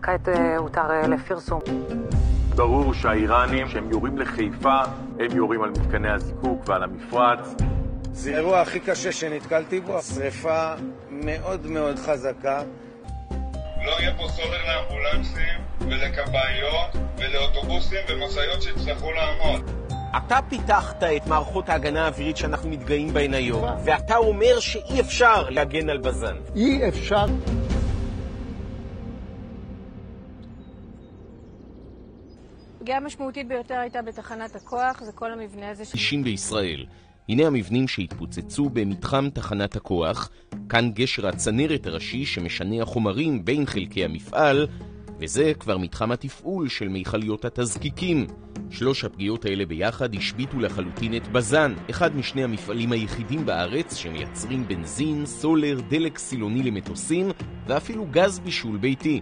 כעת הותר לפרסום. ברור שהאיראנים, שהם יורים לחיפה, הם יורים על מתקני הזיקוק ועל המפרץ. זה האירוע הכי קשה שנתקלתי בו, שריפה מאוד מאוד חזקה. לא יהיה פה סולר לאמבולנסים ולכבאיות ולאוטובוסים ומשאיות שיצטרכו לעמוד. אתה פיתחת את מערכות ההגנה האווירית שאנחנו מתגאים בהן היום, ואתה אומר שאי אפשר להגן על בזן. אי אפשר. הפגיעה המשמעותית ביותר הייתה בתחנת הכוח, זה כל המבנה הזה. אישים בישראל. הנה המבנים שהתפוצצו במתחם תחנת הכוח, כאן גשר הצנרת הראשי שמשנה החומרים בין חלקי המפעל, וזה כבר מתחם התפעול של מיכליות התזקיקים. 3 הפגיעות האלה ביחד השביתו לחלוטין את בזן, אחד משני המפעלים היחידים בארץ שמייצרים בנזין, סולר, דלק סילוני למטוסים ואפילו גז בישול ביתי.